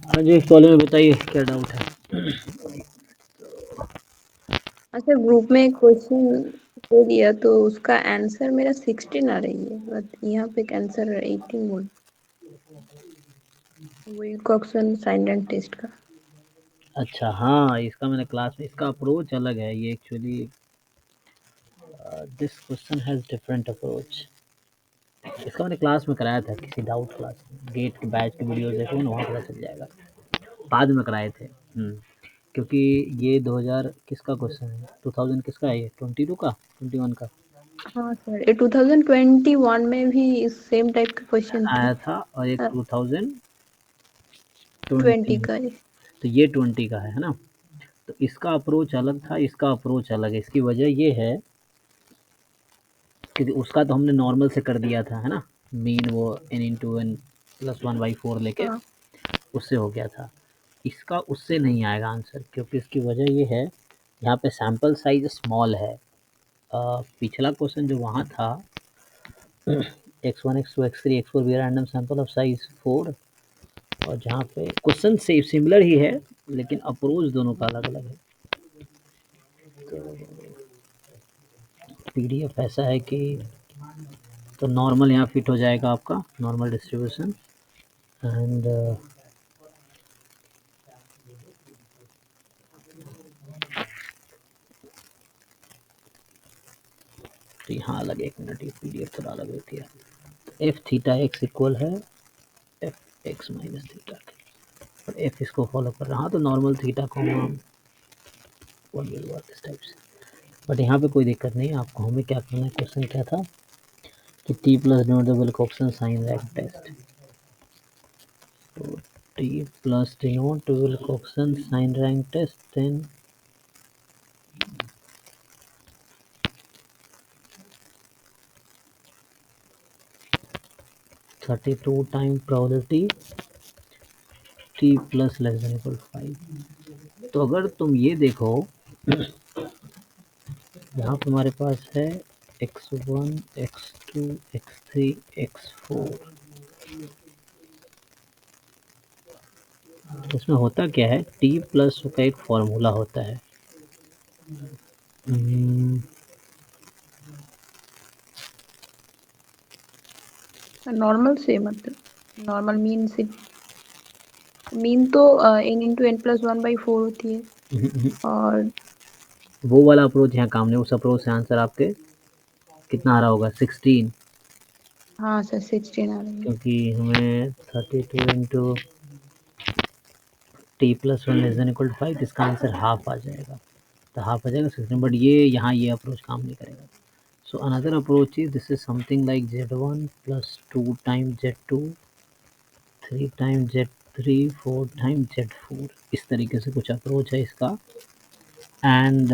हाँ जी, कॉलेज में बताइए क्या डाउट है। अच्छा, ग्रुप में एक क्वेश्चन दे दिया तो उसका आंसर मेरा 16 आ रही है, बट यहाँ पे आंसर 18 बोल। विल्कॉक्सन साइन रैंक टेस्ट का। अच्छा हाँ, इसका मैंने क्लास में, इसका अप्रोच अलग है। ये actually this question has different approach. इसका मैंने क्लास में कराया था, किसी डाउट क्लास में। गेट के बैच की वीडियो देखो ना, वहाँ पता चल जाएगा। बाद में कराए थे। क्योंकि ये 2000 किसका क्वेश्चन है, 2000 किसका है, ये 22 का, 21 का हाँ सर, ये 2021 में भी सेम टाइप के क्वेश्चन थे। आया था, और एक 2020 20 में। का है। तो ये 20 का है ना। तो इसका अप्रोच अलग था, इसका अप्रोच अलग है। इसकी वजह ये है क्योंकि उसका तो हमने नॉर्मल से कर दिया था, है ना। मीन वो n/n+1/4 लेके हाँ। उससे हो गया था। इसका उससे नहीं आएगा आंसर, क्योंकि इसकी वजह ये है, यहाँ पे सैम्पल साइज स्मॉल है। पिछला क्वेश्चन जो वहाँ था x1 x2 x3 x4 be random sample of size 4, और जहाँ पे क्वेश्चन से सिमिलर ही है लेकिन अप्रोच दोनों का अलग अलग है। तो पीडीएफ ऐसा है कि तो नॉर्मल यहाँ फिट हो जाएगा आपका, नॉर्मल डिस्ट्रीब्यूशन। एंड तो यहाँ अलग, एक मिनट, ये पीडीएफ थोड़ा अलग होती है। एफ थीटा एक्स इक्वल है एफ एक्स माइनस थीटा, और एफ इसको फॉलो कर रहा है। हाँ, तो नॉर्मल थीटा को हम वन विल वर्क इस टाइप से। बट यहाँ पे कोई दिक्कत नहीं है आपको। हमें क्या करना है, क्वेश्चन क्या था कि T plus denote the Wilcoxon sign rank test. तो T plus denote Wilcoxon sign rank test, then thirty two time probability T plus less than equal 5। तो अगर तुम ये देखो, यहाँ पे हमारे पास है x1 x2 x3 x4। इसमें होता क्या है, टी प्लस का एक फॉर्मूला होता है। नॉर्मल से मतलब नॉर्मल मीन से, मीन तो n × n+1/4 होती है। और वो वाला अप्रोच यहाँ काम नहीं। उस अप्रोच से आंसर आपके कितना आ रहा होगा, 16। हाँ सर, 16 आ रही है। क्योंकि हमें 32 into T plus one less than equal to 5, इसका आंसर हाफ आ जाएगा। तो हाफ आ जाएगा 16। बट ये यहाँ ये अप्रोच काम नहीं करेगा। So another approach is this is something like z1 plus 2 time z2 3 time z3 4 time z4। इस तरीके से कुछ अप्रोच है इसका। And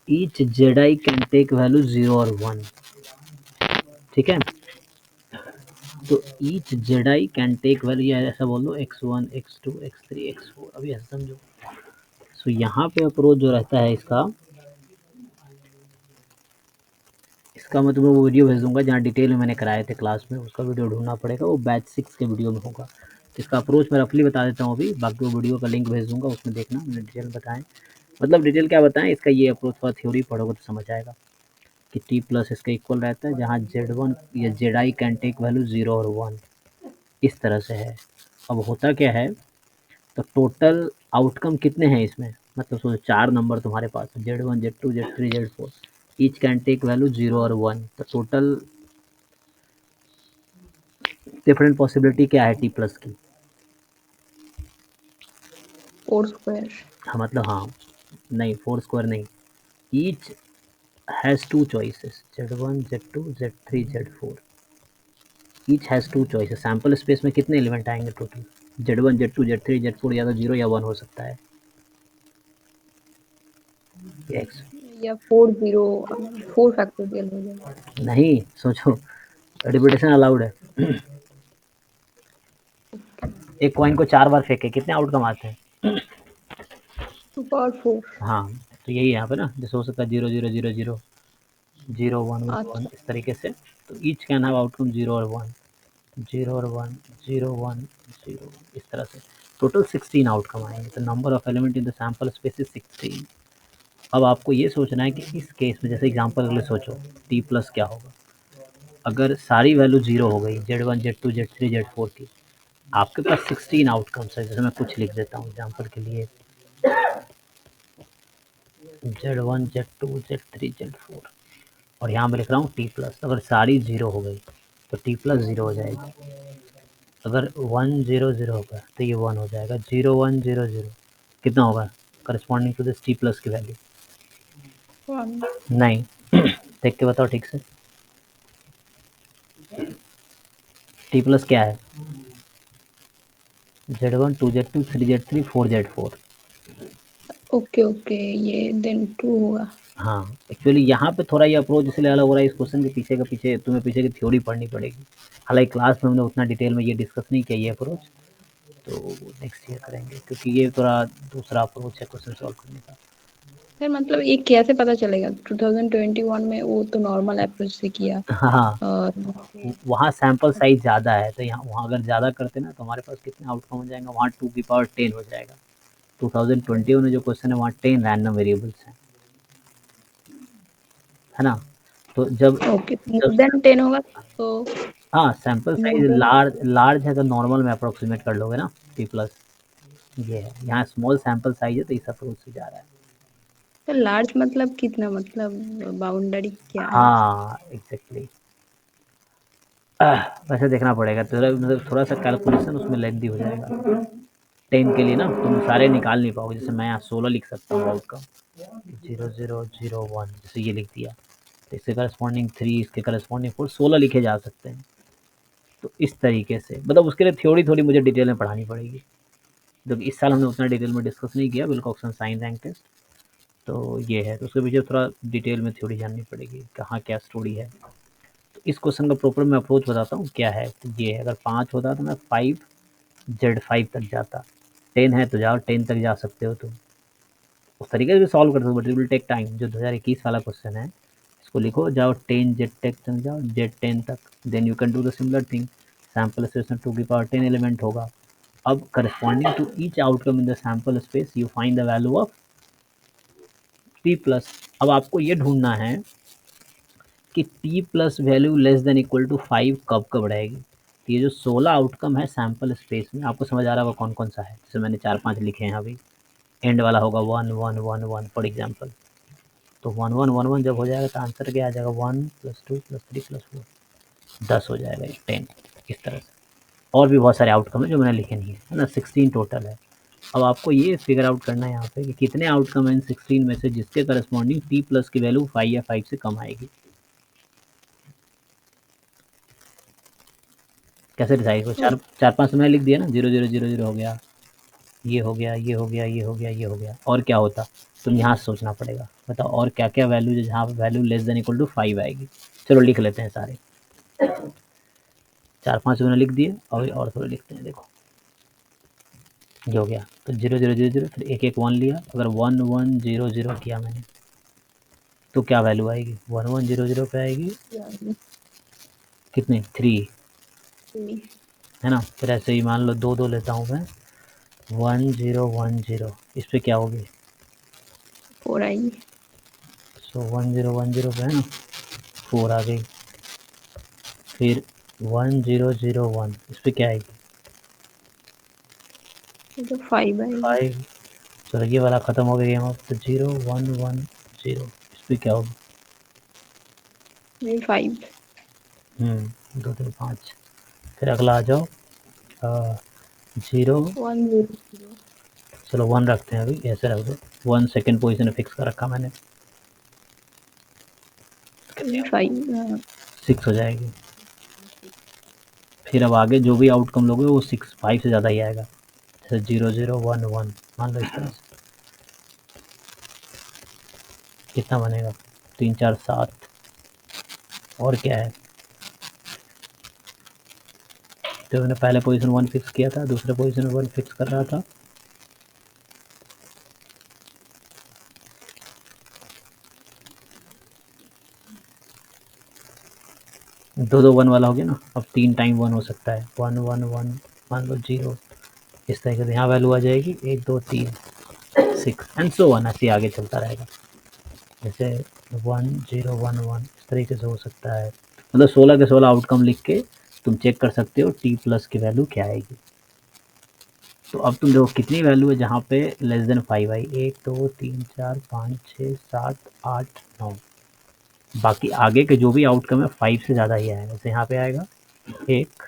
each Z can take value 0 और 1। ठीक है, तो each Z can take value, या ऐसा बोल दो x1 x2 x3 x4। अभी ऐसा समझो। सो यहाँ पे अप्रोच जो रहता है इसका मैं तुम्हें वो वीडियो भेज दूंगा जहाँ डिटेल में मैंने कराए थे क्लास में। उसका वीडियो ढूंढना पड़ेगा, वो बैच 6 के वीडियो में होगा। तो इसका अप्रोच मैं रफली बता देता हूँ अभी, बाकी वो वीडियो का लिंक भेज दूंगा, उसमें देखना मैंने डिटेल बताएं। मतलब डिटेल क्या बताएं, इसका ये अप्रोच थोड़ा थ्योरी पढ़ोगे तो समझ आएगा कि टी प्लस इसका इक्वल रहता है, जहाँ z1 या जेड कैन टेक वैल्यू 0 और 1। इस तरह से है। अब होता क्या है, तो टोटल आउटकम कितने हैं इसमें, मतलब सोचो 4 नंबर तुम्हारे पास, z1 z2 z3 z4, each can take value 0 और 1। तो टोटल डिफरेंट पॉसिबिलिटी क्या है टी प्लस की। 4² हाँ मतलब, हाँ नहीं, 4 स्क्वायर नहीं। Each has 2 choices, z1 z2 z3 z4। Each has 2 choices. Sample space में कितने एलिमेंट आएंगे total, z1 z2 z3 z4, या तो 0 या 1 हो सकता है। x या 4 4 फैक्टोरियल हो जाएगा। नहीं, सोचो, रिपीटेशन अलाउड है। एक कॉइन को 4 बार फेंके, कितने आउटकम आते हैं। 2 पावर 4 हाँ, तो यही यहाँ पे ना, जैसे हो सकता है 0 0 0 0 0 1 1 1, इस तरीके से तो ईच कैन हैव आउटकम 0 और 1, 0 और 1, 0 1 0 1, इस तरह से टोटल 16 आउटकम आएंगे। तो number of element in the sample space is 16। अब आपको ये सोचना है कि इस केस में, जैसे एग्जांपल के लिए सोचो, टी प्लस क्या होगा अगर सारी वैल्यू 0 हो गई, Z1 Z2 Z3 Z4 की, आपके पास 16 आउटकम्स है। जैसे मैं कुछ लिख देता हूँ एग्जांपल के लिए, Z1 Z2 Z3 Z4, और यहाँ मैं लिख रहा हूँ टी प्लस। अगर सारी 0 हो गई तो टी प्लस 0 हो जाएगी। अगर 1 0 0 होगा तो ये 1 हो जाएगा। 0 1 0 0 कितना होगा corresponding to this T plus की वैल्यू? 1। नहीं देख के बताओ ठीक से, टी प्लस क्या है? Z1 2 Z2 3 Z3 4 Z4। Okay, ये देन 2 होगा। हाँ, एक्चुअली यहाँ पे थोड़ा ये अप्रोच इसलिए अलग हो रहा है, इस क्वेश्चन के पीछे का पीछे तुम्हें पीछे की थ्योरी पढ़नी पड़ेगी। हालांकि क्लास में हमने उतना डिटेल में ये डिस्कस नहीं किया ये अप्रोच, तो नेक्स्ट ईयर करेंगे, क्योंकि ये थोड़ा दूसरा अप्रोच है क्वेश्चन सॉल्व करने का। फिर मतलब ये कैसे पता चलेगा? 2021 में वो तो नॉर्मल अप्रोच से किया, हाँ, और वहाँ सैंपल साइज ज़्यादा है, तो यहाँ वहाँ अगर ज़्यादा करते ना तो हमारे पास कितने आउटकम हो जाएगा, वहाँ 2 की पावर 10 हो जाएगा। 2021 में जो क्वेश्चन है वहाँ 10 रैंडम वेरिएबल्स हैं, है ना? तो जब ओके, जब मोर देन 10 होगा तो हाँ, सैंपल साइज मोर। लार्ज है तो नॉर्मल में अप्रोक्सीमेट कर लोगे ना, टी प्लस। ये है, यहाँ स्मॉल सैंपल साइज है तो इस अप्रोच से जा रहा है। तो लार्ज मतलब कितना, मतलब बाउंड्री क्या है? हाँ एग्जैक्टली। वैसे देखना पड़ेगा, मतलब थोड़ा सा कैलकुलेशन उसमें लेंदी हो जाएगा। 10 के लिए ना तुम सारे निकाल नहीं पाओगे। जैसे मैं यहाँ 16 लिख सकता हूँ आउटकम, 0 0 0 1, जैसे ये लिख दिया, तो इसके करस्पॉन्डिंग 3, इसके करस्पॉन्डिंग 4, 16 लिखे जा सकते हैं। तो इस तरीके से, मतलब उसके लिए थ्योरी थोड़ी मुझे डिटेल में पढ़ानी पड़ेगी, क्योंकि इस साल हमने उतना डिटेल में डिस्कस नहीं किया विल्कॉक्सन साइन रैंक टेस्ट। तो ये है, तो उसके पीछे थोड़ा डिटेल में थ्योरी जाननी पड़ेगी, कहाँ क्या स्टोरी है। तो इस क्वेश्चन का प्रॉपर मैं अप्रोच बताता हूँ क्या है। तो ये है, अगर 5 होता तो मैं 5 Z5 तक जाता, 10 है तो जाओ 10 तक जा सकते हो तुम, उस तरीके से भी सॉल्व कर सकते हो, but it will take time. जो 2021 वाला क्वेश्चन है इसको लिखो, जाओ 10 Z टेक तक जाओ, Z10 तक, then you can do the similar thing. Sample space में 2 की पावर 10 एलिमेंट होगा। अब corresponding to each outcome in the sample space you find the value of T plus. अब आपको ये ढूंढना है कि T plus value less than equal to 5 कब कब रहेगी। तो ये जो 16 आउटकम है सैंपल स्पेस में, आपको समझ आ रहा होगा कौन कौन सा है। जैसे मैंने 4-5 लिखे हैं अभी, एंड वाला होगा 1 1 1 1 फॉर एग्जाम्पल। तो 1 1 1 1 जब हो जाएगा तो आंसर क्या आ जाएगा, 1 + 2 + 3 + 4, 10 हो जाएगा, 10। इस तरह से और भी बहुत सारे आउटकम है जो मैंने लिखे नहीं है ना, 16 टोटल है। अब आपको ये फिगर आउट करना है यहाँ पे कि कितने आउटकम है इन 16 में से जिसके करस्पॉन्डिंग टी प्लस की वैल्यू 5 या 5 से कम आएगी। कैसे डिसाइड करो? चार चार पाँच तो मैंने लिख दिया ना, 0 0 0 0 हो गया, ये हो गया, ये हो गया, ये हो गया, ये हो गया, और क्या होता? तुम यहाँ से सोचना पड़ेगा, बताओ और क्या क्या वैल्यू जो जहाँ value less than equal to 5 आएगी। चलो लिख लेते हैं सारे, 4-5 मैंने लिख दिए, और थोड़े लिखते हैं। देखो ये हो गया, तो 0 0 0 0, फिर एक एक 1 लिया। अगर 1 1 0 0 किया मैंने तो क्या वैल्यू आएगी? 1 1 0 0 पे आएगी कितने, 3, है ना? फिर ऐसे ही मान लो 2 2 लेता हूँ मैं, 1 0 1 0, इस पे क्या होगी? 4 आएगी। सो 1 0 1 0 पे है ना, 4 आ गई। फिर 1 0 0 1, इस पे क्या आएगी? ये तो 5 आएगी। 5। चलो ये वाला ख़त्म हो गया गेम। अब तो 0 1 1 0, इस पे क्या होगी? ये 5। 2 3 5। फिर अगला आ जाओ, 0, 1 0 0। चलो 1 रखते हैं, अभी ऐसे रख दो, 1 सेकेंड पोजीशन में फिक्स कर रखा मैंने, कितनी ये होगी? 5। 6 हो जाएगी। फिर अब आगे जो भी आउटकम लोगे वो 6 5 से ज़्यादा ही आएगा। जैसे 0 0 1 1 मान लो, इस तरह से कितना बनेगा? 3 4 7, और क्या है? तो मैंने पहले पोजीशन 1 फिक्स किया था, दूसरे पोजीशन में 1 फिक्स कर रहा था, दो 1 वाला हो गया ना, अब 3 टाइम 1 हो सकता है, 1 1 1 मान लो 0, इस तरीके से यहाँ वैल्यू आ जाएगी 1 2 3 6 एंड सो वन, ऐसे आगे चलता रहेगा, जैसे 1 0 1 1 इस तरीके से हो सकता है। मतलब 16 के 16 आउटकम लिख के तुम चेक कर सकते हो टी प्लस की वैल्यू क्या आएगी। तो अब तुम देखो कितनी वैल्यू है जहाँ पे लेस देन 5 आई, 1 2 3 4 5 6 7 8 9, बाकी आगे के जो भी आउटकम है 5 से ज़्यादा ही आएगा। जैसे यहाँ पे आएगा 1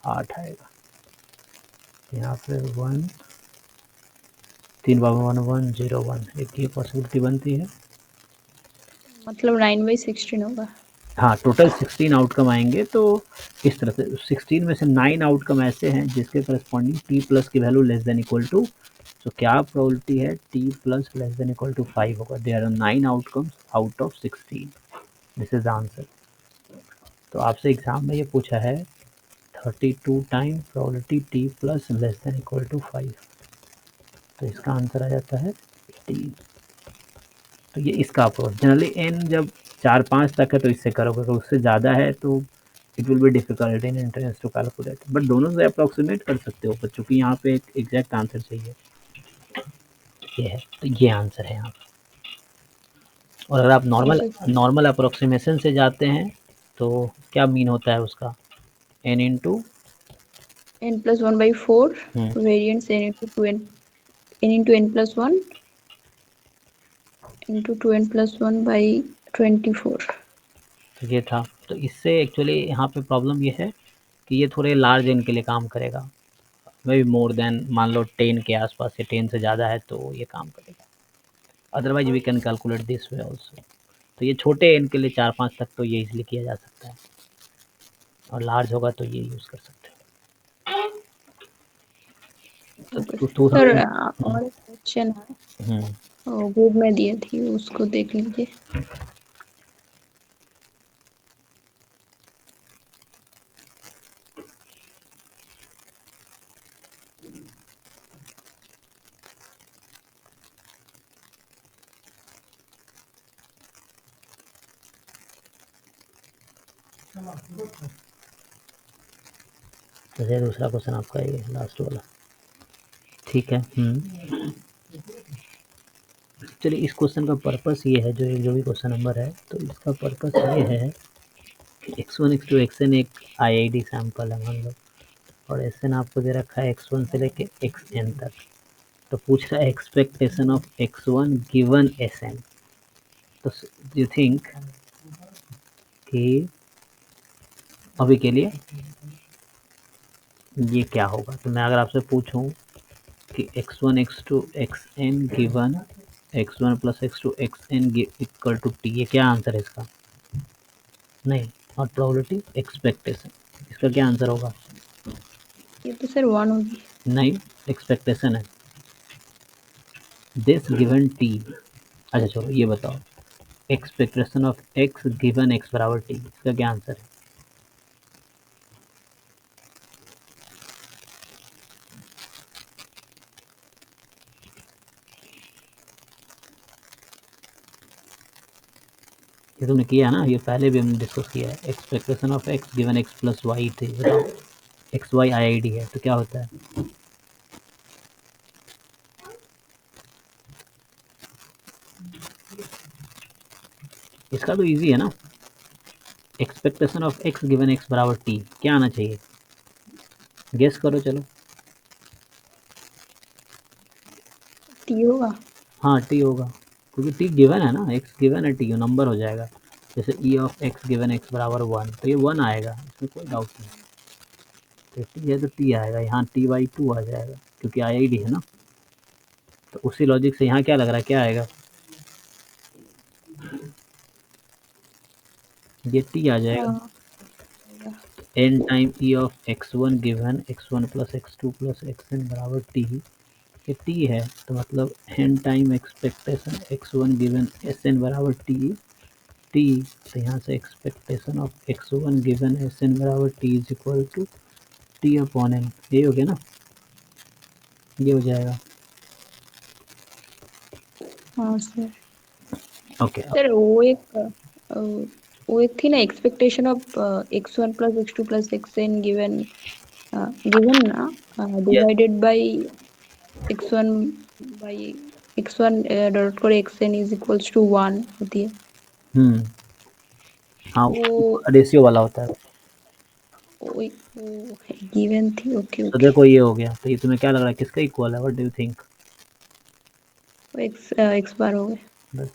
8 आएगा, यहाँ पे 1 3 बार 1 1 0 1, एक ये पॉसिबिलिटी बनती है। मतलब 9/16 होगा। हाँ, टोटल 16 आउटकम आएंगे। तो इस तरह से 16 में से 9 आउटकम ऐसे हैं जिसके करस्पॉन्डिंग टी प्लस की value less than equal to, तो क्या प्रोबेबिलिटी है T plus less than equal to 5 होगा। There are 9 outcomes out of 16, this is the answer. तो आपसे एग्जाम में ये पूछा है 32 time probability T plus less than equal to 5, तो इसका आंसर आ जाता है 18। तो ये इसका अप्रोच। जनरली एन जब 4 5 तक है तो इससे करोगे, अगर उससे ज़्यादा है तो it will be difficult in entrance to calculate, but दोनों से अप्रॉक्सीमेट कर सकते हो, पर चूंकि यहाँ पे एक एग्जैक्ट आंसर चाहिए, ये है, तो ये आंसर है यहाँ पे। और अगर आप नॉर्मल ओके। नॉर्मल अप्रोक्सीमेशन से जाते हैं तो क्या मीन होता है उसका, n into n+1/4 variance n into 2n, n into n+1 into 2n+1/24। तो ये था। तो इससे एक्चुअली यहाँ पे प्रॉब्लम ये है कि ये थोड़े लार्ज एन के लिए काम करेगा, मे बी मोर देन मान लो 10 के आसपास या 10 से ज़्यादा है तो ये काम करेगा, otherwise we can calculate this way also. तो ये छोटे एन के लिए 4 5 तक तो ये इजीली किया जा सकता है, और लार्ज होगा तो ये यूज़ कर सकते हैं। ओके तो सर, 2000। और एक क्वेश्चन है, हम्म, ग्रुप में दिए थी, उसको देख लीजिए। जैसे दूसरा क्वेश्चन आपका ये लास्ट वाला, ठीक है। चलिए, इस क्वेश्चन का पर्पस ये है, जो भी क्वेश्चन नंबर है, तो इसका पर्पस ये है कि x1 x2 xn एक आईआईडी सैंपल है मान लो, और एसएन आपको दे रखा है x1 से लेके xn तक। तो पूछ रहा है expectation of x1 given SN. तो यू थिंक कि अभी के लिए ये क्या होगा। तो मैं अगर आपसे पूछूं कि x1 x2 xn given x1 plus x2 xn equal to T, ये क्या आंसर है इसका। नहीं, और प्रोबेबिलिटी एक्सपेक्टेशन, इसका क्या आंसर होगा। ये तो सर 1 होगी। नहीं, एक्सपेक्टेशन है दिस गिवन टी। अच्छा चलो ये बताओ, expectation of X given x बराबर टी, इसका क्या आंसर है। ये तुमने किया ना, ये पहले भी हमने डिस्कस किया है। Expectation of X given X plus Y थी, बताओ X Y I I D है तो क्या होता है। इसका तो इजी है ना, expectation of X given x बराबर टी, क्या आना चाहिए, गेस करो चलो। टी होगा। हाँ टी होगा, क्योंकि टी गिवन है ना, एक्स गिवन है, टी नंबर हो जाएगा। जैसे ई ऑफ एक्स गिवन एक्स बराबर 1, तो ये 1 आएगा, इसमें कोई डाउट नहीं। तो टी है तो टी आएगा, यहाँ टी बाई 2 आ जाएगा क्योंकि आई आई डी है ना। तो उसी लॉजिक से यहाँ क्या लग रहा है, क्या आएगा, ये टी आ जाएगा। N time E of x1 given x1 plus x2 plus xn बराबर टी, ये टी है तो मतलब N time expectation x1 given SN बराबर टी टी। तो यहाँ से expectation of x1 given SN बराबर T is equal to T upon N, ये हो गया ना, ये हो जाएगा। हाँ सर। ओके। सर वो एक वो एक थी ना expectation of x1 plus x2 plus xn given ना yes. divided by x1 by x1 dot कर xn is equals to 1 होती है हाँ, वो रेशियो वाला होता है। वो गिवन थी। ओके तो ओके। देखो ये हो गया, तो ये तुम्हें क्या लग रहा है किसका इक्वल है, व्हाट डू यू थिंक? वो x बार हो गए। बस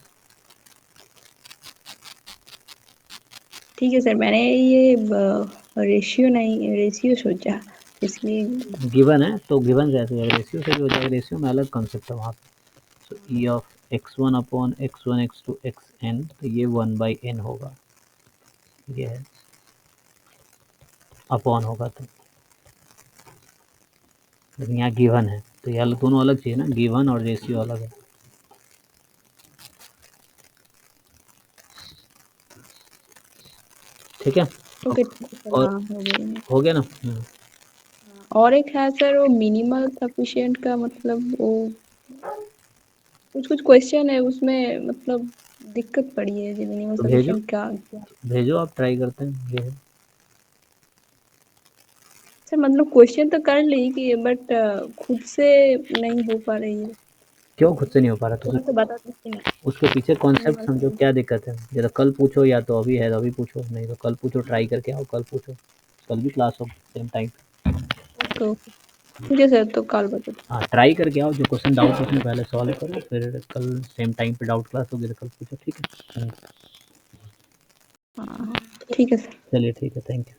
ठीक है सर, मैंने ये रेशियो नहीं रेशियो सोचा इसलिए। गिवन है तो गिवन जैसे है, रेशियो से भी हो जाएगा, रेशियो में अलग कॉन्सेप्ट है वहाँ पे। So E of x1 upon x1 x2 xn, तो ये 1/n होगा, ये है अपॉन होगा, तो लेकिन यहाँ गिवन है तो ये दोनों अलग चाहिए ना, गिवन और रेशियो अलग है। ठीक है। ओके सर, और हाँ हो गई। हो गया ना? और एक है सर वो मिनिमल सफिशिएंट का मतलब वो कुछ कुछ क्वेश्चन है उसमें मतलब दिक्कत पड़ी है जी मिनिमल तो भेजो, सफिशिएंट का क्या। भेजो आप ट्राई करते हैं, ये है। सर मतलब क्वेश्चन तो कर ली कि बट खुद से नहीं हो पा रही है। क्यों खुद से नहीं हो पा रहा? तो थोड़ा सा बता सकते हैं उसके पीछे कॉन्सेप्ट मिनिमल समझो, क्या दिक्कत है? या तो कल पूछो, या तो अभी है तो अभी पूछो, नहीं तो कल पूछो, ट्राई करके आओ, कल पूछो, कल भी क्लास हो सेम टाइम। Okay okay. ठीक है सर, तो कल बता दो। हाँ, ट्राई करके आओ, जो क्वेश्चन डाउट उसमें पहले सॉल्व करो, फिर कल सेम टाइम पे डाउट क्लास होगी तो कल पूछो, ठीक है? हाँ ठीक है सर। चलिए ठीक है, थैंक यू।